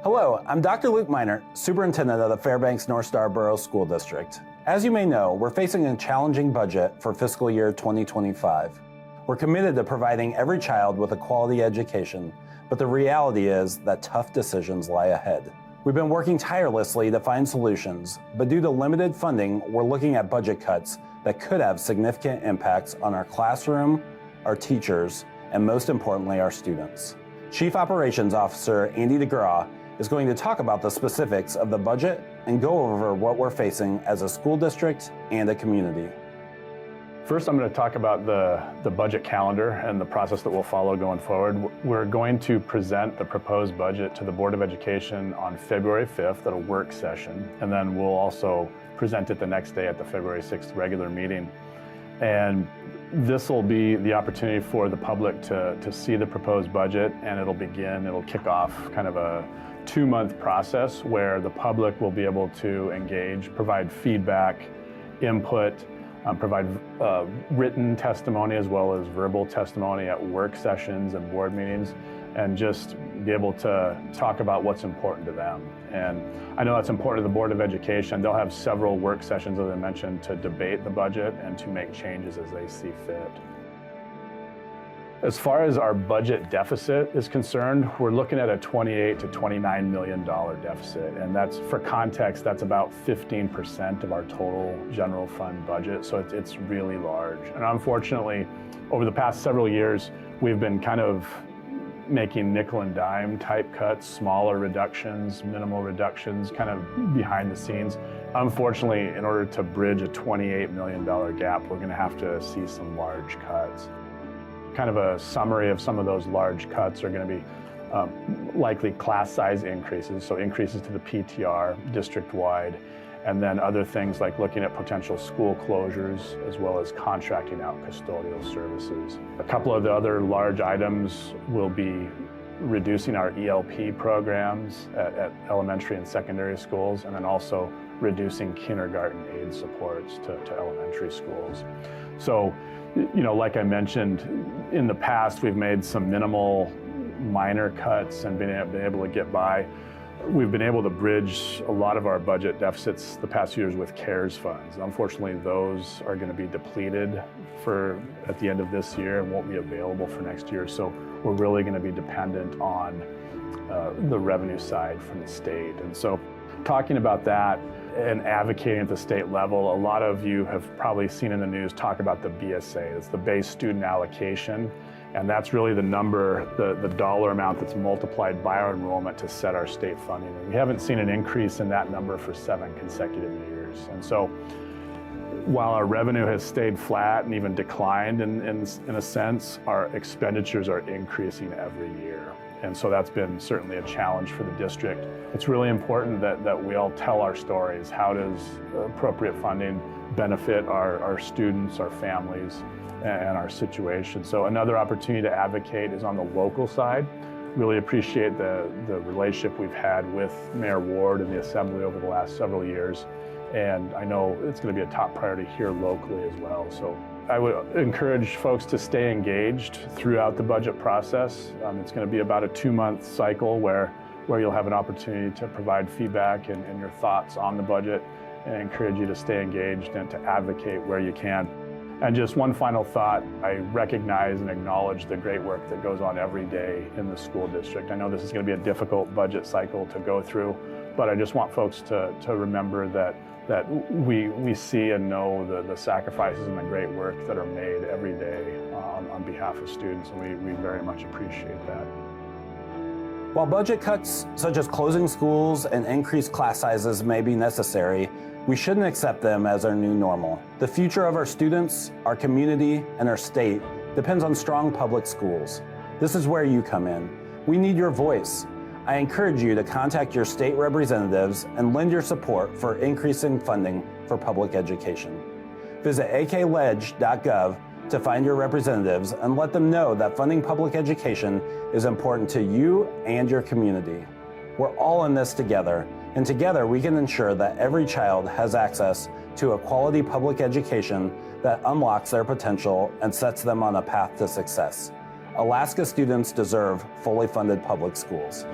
Hello, I'm Dr. Luke Meinert, Superintendent of the Fairbanks North Star Borough School District. As you may know, we're facing a challenging budget for fiscal year 2025. We're committed to providing every child with a quality education, but the reality is that tough decisions lie ahead. We've been working tirelessly to find solutions, but due to limited funding, we're looking at budget cuts that could have significant impacts on our classroom, our teachers, and most importantly, our students. Chief Operations Officer Andy Degraw is going to talk about the specifics of the budget and go over what we're facing as a school district and a community. First, I'm going to talk about the budget calendar and the process that we'll follow going forward. We're going to present the proposed budget to the Board of Education on February 5th at a work session, and then we'll also present it the next day at the February 6th regular meeting. And this will be the opportunity for the public to see the proposed budget, and it'll kick off kind of a 2-month process where the public will be able to engage, provide feedback, input, provide written testimony as well as verbal testimony at work sessions and board meetings, and just be able to talk about what's important to them. And I know that's important to the Board of Education. They'll have several work sessions, as I mentioned, to debate the budget and to make changes as they see fit. As far as our budget deficit is concerned, we're looking at a $28 to $29 million deficit. And that's, for context, that's about 15% of our total general fund budget. So it's really large. And unfortunately, over the past several years, we've been kind of making nickel and dime type cuts, smaller reductions, minimal reductions, kind of behind the scenes. Unfortunately, in order to bridge a $28 million gap, we're going to have to see some large cuts. Kind of a summary of some of those large cuts are going to be likely class size increases, so increases to the PTR district-wide, and then other things like looking at potential school closures as well as contracting out custodial services. A couple of the other large items will be reducing our ELP programs at elementary and secondary schools, and then also reducing kindergarten aid supports to elementary schools. So, you know, like I mentioned, in the past we've made some minimal minor cuts and been able to get by. We've been able to bridge a lot of our budget deficits the past few years with CARES funds. Unfortunately, those are going to be depleted at the end of this year and won't be available for next year. So we're really going to be dependent on the revenue side from the state. And so talking about that and advocating at the state level, a lot of you have probably seen in the news talk about the BSA. It's the base student allocation. And that's really the number, the dollar amount that's multiplied by our enrollment to set our state funding. And we haven't seen an increase in that number for 7 consecutive years. And so while our revenue has stayed flat and even declined in a sense, our expenditures are increasing every year. And so that's been certainly a challenge for the district. It's really important that we all tell our stories. How does appropriate funding benefit our students, our families, and our situation? So another opportunity to advocate is on the local side. Really appreciate the relationship we've had with Mayor Ward and the Assembly over the last several years. And I know it's going to be a top priority here locally as well. So I would encourage folks to stay engaged throughout the budget process. It's going to be about a 2-month cycle where you'll have an opportunity to provide feedback and your thoughts on the budget, and I encourage you to stay engaged and to advocate where you can. And just one final thought, I recognize and acknowledge the great work that goes on every day in the school district. I know this is going to be a difficult budget cycle to go through, but I just want folks to remember that we see and know the sacrifices and the great work that are made every day on behalf of students, and we very much appreciate that. While budget cuts such as closing schools and increased class sizes may be necessary, we shouldn't accept them as our new normal. The future of our students, our community, and our state depends on strong public schools. This is where you come in. We need your voice. I encourage you to contact your state representatives and lend your support for increasing funding for public education. Visit akledge.gov to find your representatives and let them know that funding public education is important to you and your community. We're all in this together, and together we can ensure that every child has access to a quality public education that unlocks their potential and sets them on a path to success. Alaska students deserve fully funded public schools.